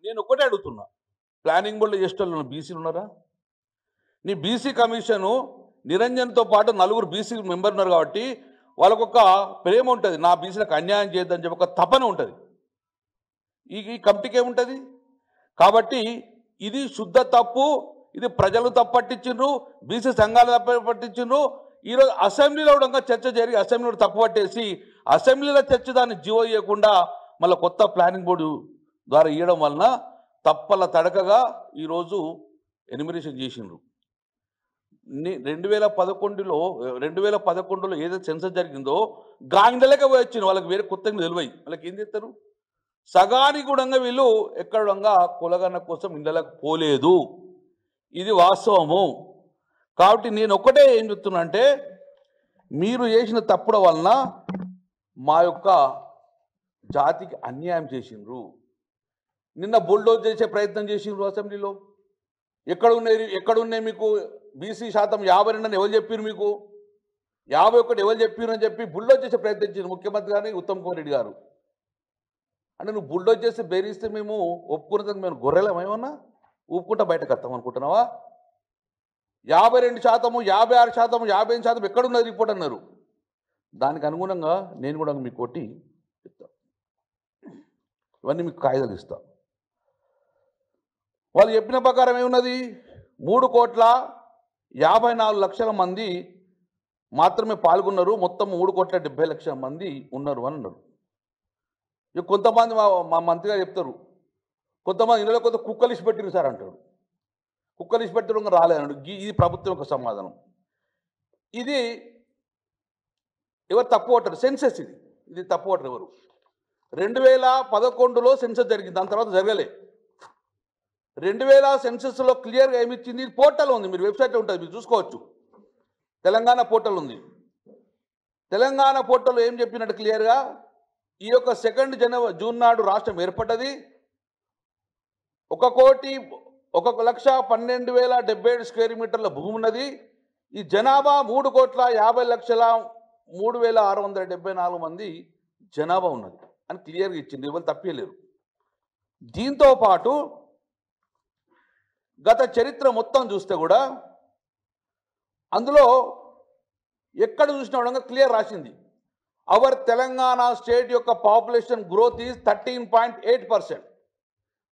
నేను ఒకటే అడుగుతున్నా, ప్లానింగ్ బోర్డులో చేసేటోళ్ళు బీసీలు ఉన్నారా? నీ బీసీ కమిషను నిరంజన్తో పాటు నలుగురు బీసీ మెంబర్ ఉన్నారు కాబట్టి వాళ్ళకొక ప్రేమ ఉంటుంది, నా బీసీలకు అన్యాయం చేయొద్దని చెప్పి ఒక తపన ఉంటుంది. ఈ కమిటీకి ఏముంటుంది? కాబట్టి ఇది శుద్ధ తప్పు, ఇది ప్రజలు తప్పట్టించిండ్రు, బీసీ సంఘాలు తప్పట్టించిండ్రు. ఈరోజు అసెంబ్లీలో కూడా చర్చ జరిగి అసెంబ్లీలో తప్పుపట్టేసి అసెంబ్లీలో చర్చ దాన్ని జీవో ఇవ్వకుండా మళ్ళీ కొత్త ప్లానింగ్ బోర్డు ద్వారా ఇవ్వడం వలన తప్పల తడకగా ఈరోజు ఎనిమినేషన్ చేసిండ్రు. 2011లో ఏదైతే సెన్సస్ జరిగిందో గాంధీలకే పోయి వచ్చింది, వాళ్ళకి వేరే కొత్త తెలివై వాళ్ళకి ఏం చేస్తారు? సగానికి కూడా వీళ్ళు ఎక్కడంగా కులగన్న కోసం ఇండ్లకు పోలేదు, ఇది వాస్తవము. కాబట్టి నేను ఒక్కటే ఏం చెప్తున్నా అంటే, మీరు చేసిన తప్పుల వలన మా యొక్క జాతికి అన్యాయం చేసిండ్రు. నిన్న బుల్డోజ్ చేసే ప్రయత్నం చేసిండ్రు అసెంబ్లీలో. ఎక్కడున్నాయి మీకు బీసీ శాతం 52 అని ఎవరు చెప్పారు? మీకు 51 ఎవరు చెప్పారు అని చెప్పి బుల్డోజ్ చేసే ప్రయత్నించారు ముఖ్యమంత్రి గారిని ఉత్తమ్ కుమార్ రెడ్డి గారు. అంటే నువ్వు బుల్డోజ్ చేసి బెదిరిస్తే మేము ఒప్పుకున్నదానికి మేము గొర్రెలం ఏమన్నా ఊపుకుంటా బయటకు వస్తాం అనుకుంటున్నావా? 52%, 56%, 58% ఎక్కడున్నది రిపోర్ట్ అన్నారు. దానికి అనుగుణంగా నేను కూడా మీకు కొట్టి చెప్తా, ఇవన్నీ మీకు కాగితాలు ఇస్తా. వాళ్ళు చెప్పిన ప్రకారం ఏమున్నది? 3,54,00,000 మంది మాత్రమే పాల్గొన్నారు, మొత్తం 3,70,00,000 మంది ఉన్నారు అని అన్నారు. ఇక కొంతమంది మా మంత్రి గారు చెప్తారు, కొంతమంది ఇళ్ళలో కొంత కుక్కలు ఇచ్చి పెట్టిరు సార్ అంటాడు. కుక్కలు ఇచ్చి పెట్టడం రాలేదన్నాడు. ఇది ప్రభుత్వం యొక్క సమాధానం. ఇది ఎవరు తప్పు పట్టారు? సెన్సెస్ ఇది తప్పు పట్టరు ఎవరు? 2011లో సెన్సెస్ జరిగింది, దాని తర్వాత జరగలే. 2000 సెన్సెస్లో క్లియర్గా ఏమిచ్చింది? పోర్టల్ ఉంది, మీరు వెబ్సైట్లో ఉంటుంది, మీరు చూసుకోవచ్చు. తెలంగాణ పోర్టల్ ఉంది. తెలంగాణ పోర్టల్ ఏం చెప్పినట్టు క్లియర్గా, ఈ యొక్క 2 జూన్ నాడు రాష్ట్రం ఏర్పడ్డది. 1,12,077 స్క్వేర్ మీటర్ల భూమి ఉన్నది. ఈ జనాభా 3,50,03,674 మంది జనాభా ఉన్నది అని క్లియర్గా ఇచ్చింది, ఎవరు తప్పలేరు. దీంతో పాటు గత చరిత్ర మొత్తం చూస్తే కూడా అందులో ఎక్కడ చూసినా కూడా క్లియర్ రాసింది, అవర్ తెలంగాణ స్టేట్ యొక్క పాపులేషన్ గ్రోత్ ఈజ్ 13.8%.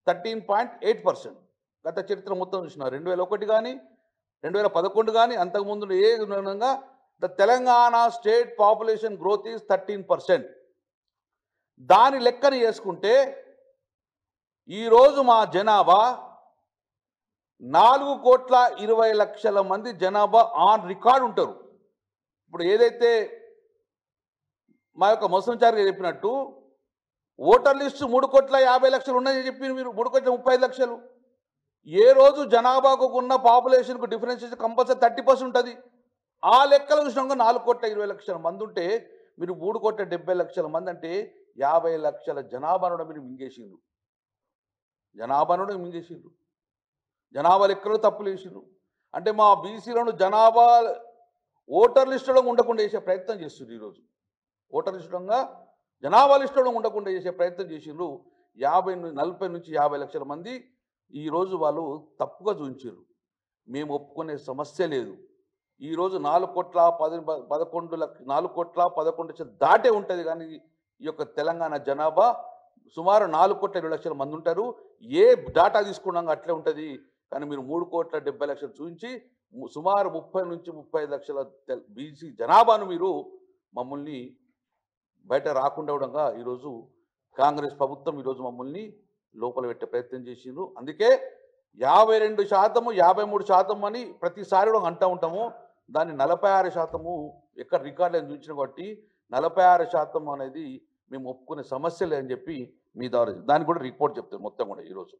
13.8% గత చరిత్ర మొత్తం చూసిన 2001 కానీ 2011 కానీ అంతకుముందు ఏ విధంగా the Telangana state population growth is 13%. దాని లెక్కని చేసుకుంటే ఈరోజు మా జనాభా 4,20,00,000 మంది జనాభా ఆన్ రికార్డ్ ఉంటారు. ఇప్పుడు ఏదైతే మా యొక్క మొసంచారి చెప్పినట్టు ఓటర్ లిస్టు 3,50,00,000 ఉన్నాయని చెప్పి మీరు 3,35,00,000. ఏ రోజు జనాభాకు ఉన్న పాపులేషన్కు డిఫరెన్షియేషన్ కంపల్సరీ 30% ఉంటుంది. ఆ లెక్కలు చూసినాక 4,20,00,000 మంది ఉంటే మీరు 3,70,00,000 మంది అంటే 50,00,000 జనాభాను మీరు మింగేసిండ్రు. జనాభా లెక్కలు తప్పులు వేసిండ్రు. అంటే మా బీసీలను జనాభా ఓటర్ లిస్టులో ఉండకుండా చేసే ప్రయత్నం చేస్తుంది. ఈరోజు ఓటర్ లిస్టులో జనాభా లిస్టులో ఉండకుండా చేసే ప్రయత్నం చేసిండ్రు. 40 నుంచి 50,00,000 మంది ఈరోజు వాళ్ళు తప్పుగా చూపించారు. మేము ఒప్పుకునే సమస్య లేదు. ఈరోజు 4,11,00,000 దాటే ఉంటుంది. కానీ ఈ యొక్క తెలంగాణ జనాభా సుమారు 4,20,00,000 మంది ఉంటారు. ఏ డాటా తీసుకున్నాక అట్లే ఉంటుంది. కానీ మీరు 3,70,00,000 చూపించి సుమారు 30 నుంచి 35 లక్షల బీసీ జనాభాను మీరు మమ్మల్ని బయట రాకుండా ఉండగా ఈరోజు కాంగ్రెస్ ప్రభుత్వం ఈరోజు మమ్మల్ని లోపల పెట్టే ప్రయత్నం చేసిండ్రు. అందుకే 52%, 53% అని ప్రతిసారి కూడా అంటూ ఉంటాము. దాన్ని 46% ఎక్కడ రికార్డులను చూపించిన కాబట్టి 46% అనేది మేము ఒప్పుకునే సమస్య లేదని చెప్పి మీ ద్వారా దానికి కూడా రిపోర్ట్ చెప్తారు మొత్తం కూడా. ఈరోజు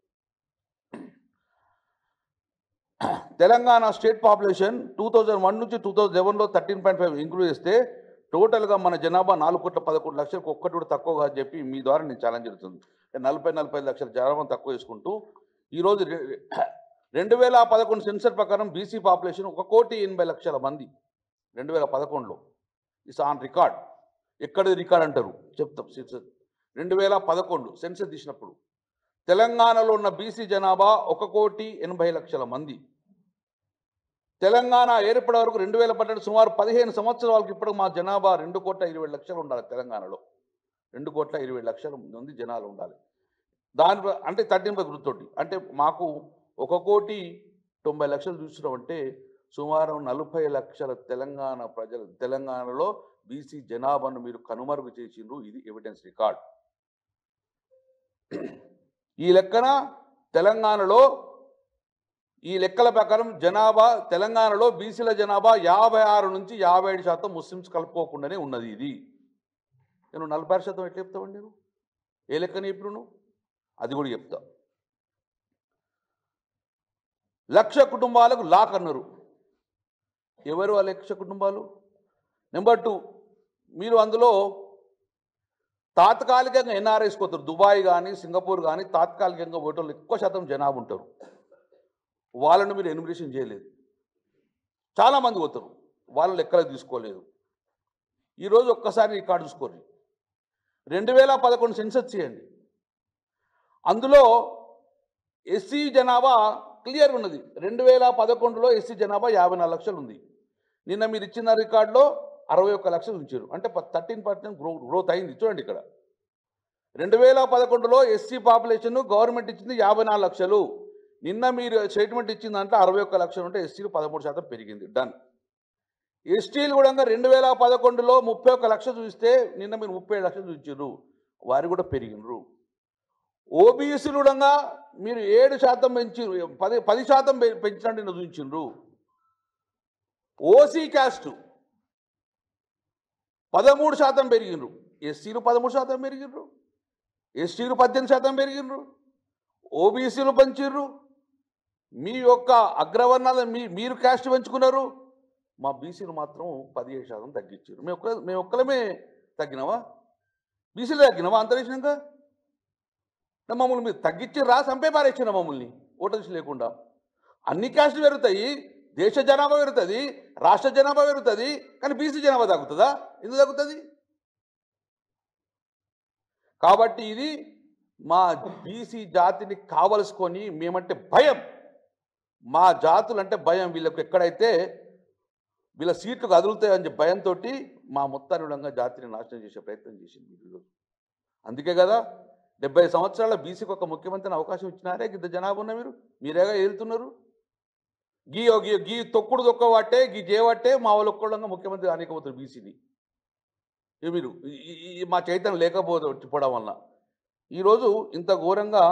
తెలంగాణ స్టేట్ పాపులేషన్ 2001 నుంచి 2011లో 13.5 ఇంక్లూడ్ చేస్తే టోటల్గా మన జనాభా 4,11,00,000 ఒక్కటి కూడా తక్కువగా అని చెప్పి మీ ద్వారా నేను ఛాలెంజ్ జరుగుతుంది. 40-45 లక్షల జనాభా తక్కువ చేసుకుంటూ ఈరోజు 2011 సెన్సర్ ప్రకారం బీసీ పాపులేషన్ 1,80,00,000 మంది 2011లో. It's on record. ఎక్కడిది రికార్డ్ అంటారు చెప్తాం. 2011 సెన్సర్ తీసినప్పుడు తెలంగాణలో ఉన్న బీసీ జనాభా 1,80,00,000 మంది. తెలంగాణ ఏర్పడే వరకు 2012 సుమారు 15 సంవత్సరాలకు ఇప్పుడు మా జనాభా 2,20,00,000 ఉండాలి తెలంగాణలో. 2,20,00,000 మంది జనాలు ఉండాలి. దాని అంటే 13 గుర్తుతోటి అంటే మాకు 1,90,00,000 చూసినామంటే సుమారు 40 లక్షల తెలంగాణ ప్రజలు తెలంగాణలో బీసీ జనాభాను మీరు కనుమరుగు చేసిండ్రు. ఇది ఎవిడెన్స్ రికార్డ్. ఈ లెక్కన తెలంగాణలో ఈ లెక్కల ప్రకారం జనాభా తెలంగాణలో బీసీల జనాభా 56 నుంచి 57% ముస్లిమ్స్ కలుపుకోకుండానే ఉన్నది. ఇది నేను 46% ఎట్లా చెప్తావండి? నేను ఏ లెక్కని చెప్పిన నువ్వు అది కూడా చెప్తా. 1,00,000 కుటుంబాలకు లాక్ అన్నారు. ఎవరు ఆ 1,00,000 కుటుంబాలు? నెంబర్ 2, మీరు అందులో తాత్కాలికంగా ఎన్ఆర్ఐస్ పోతారు. దుబాయ్ కానీ సింగపూర్ కానీ తాత్కాలికంగా పోయేటోళ్ళు ఎక్కువ శాతం జనాభా ఉంటారు. వాళ్ళను మీరు ఎన్యుమరేషన్ చేయలేదు. చాలామంది పోతారు, వాళ్ళ లెక్కలు తీసుకోలేదు. ఈరోజు ఒక్కసారి ఈ కార్డు చూసుకోండి. 2011 సెన్సస్ చేయండి. అందులో ఎస్సీ జనాభా క్లియర్ ఉన్నది. 2011లో ఎస్సీ జనాభా 54 లక్షలు ఉంది. నిన్న మీరు ఇచ్చిన రికార్డులో 61 లక్షలు ఉంచారు. అంటే 13% గ్రోత్ అయింది. చూడండి ఇక్కడ 2011లో ఎస్సీ పాపులేషన్ గవర్నమెంట్ ఇచ్చింది 54 లక్షలు. నిన్న మీరు స్టేట్మెంట్ ఇచ్చిన దాంట్లో 61 లక్షలు ఉంటే ఎస్సీలు 13% పెరిగింది. డన్. ఎస్టీలు కూడా 2011లో 31 లక్షలు చూస్తే నిన్న మీరు 37 లక్షలు చూపించారు. వారు కూడా పెరిగినరు. ఓబీసీలు కూడా మీరు 7% పెంచి 10% పెంచినట్టు నిన్న చూపించారు. OC caste 13% పెరిగినరు. ఎస్సీలు 13% పెరిగినరు. ఎస్టీలు 18% పెరిగినరు. ఓబీసీలు పెంచిర్రు. మీ యొక్క అగ్రవర్ణాలు మీరు క్యాస్ట్ పెంచుకున్నారు. మా బీసీలు మాత్రం 17% తగ్గించారు. మేము ఒక్కలమే తగ్గినావా? బీసీలు తగ్గినావా? అంతరేసినాక మమ్మల్ని మీరు తగ్గించిర్రా? చంపే పారేసిన మమ్మల్ని ఓటర్స్ లేకుండా. అన్ని క్యాస్టులు పెరుగుతాయి, దేశ జనాభా పెరుగుతుంది, రాష్ట్ర జనాభా పెరుగుతుంది, కానీ బీసీ జనాభా తగ్గుతుందా? ఎందుకు తగ్గుతుంది? కాబట్టి ఇది మా బీసీ జాతిని కావలసుకొని మేమంటే భయం, మా జాతులంటే భయం. వీళ్ళకు ఎక్కడైతే వీళ్ళ సీట్లు కదులుతాయని భయంతో మా మొత్తాన్ని జాతిని నాశనం చేసే ప్రయత్నం చేసింది ఈరోజు. అందుకే కదా 70 సంవత్సరాల బీసీకి ఒక ముఖ్యమంత్రిని అవకాశం ఇచ్చినారే. ఇంత జనాభా ఉన్న మీరేగా వెళ్తున్నారు. గీ తొక్కుడు తొక్కబట్టే గీ చేయబట్టే మా వాళ్ళు ఒక్కళ్ళంగా ముఖ్యమంత్రి అనేకపోతారు బీసీని. మీరు మా చైతన్యం లేకపోవడం వల్ల ఈరోజు ఇంత ఘోరంగా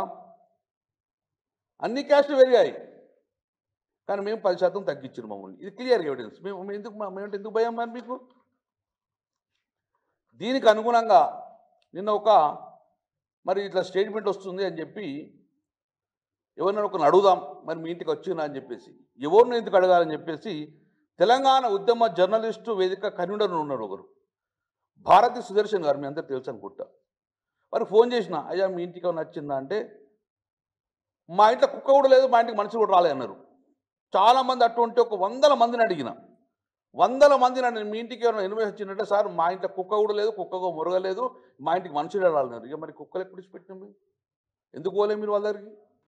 అన్ని క్యాస్టులు పెరిగాయి, కానీ మేము 10% తగ్గించారు మమ్మల్ని. ఇది క్లియర్ ఎవిడెన్స్. మేమంటే ఎందుకు భయం మరి మీకు? దీనికి అనుగుణంగా నిన్న మరి ఇట్లా స్టేట్మెంట్ వస్తుంది అని చెప్పి ఎవరినైనా ఒకరిని అడుగుదాం, మరి మీ ఇంటికి వచ్చినా అని చెప్పేసి, ఎవరిని ఎందుకు అడగాలని చెప్పేసి తెలంగాణ ఉద్యమ జర్నలిస్టు వేదిక కన్వీనర్ ఉన్నారు ఒకరు, భారతి సుదర్శన్ గారు. మీ అందరూ తెలుసు అనుకుంటా. మరి ఫోన్ చేసిన, అయ్యా మీ ఇంటికి ఏమైనా నచ్చిందా అంటే, మా ఇంట్లో కుక్క కూడా లేదు, మా ఇంటికి మనుషులు కూడా రాలే అన్నారు. చాలామంది అటువంటి 100 మందిని అడిగిన, 100 మందిని అడిగిన మీ ఇంటికి ఏమైనా ఇన్వెస్ట్ వచ్చిందంటే, సార్ మా ఇంట్లో కుక్క కూడా లేదు, కుక్కగా మురగలేదు, మా ఇంటికి మనుషులే రాలన్నారు. ఇక మరి కుక్కలు ఎప్పుడు పెట్టినాం? ఎందుకు పోలే మీరు వాళ్ళ దగ్గరికి?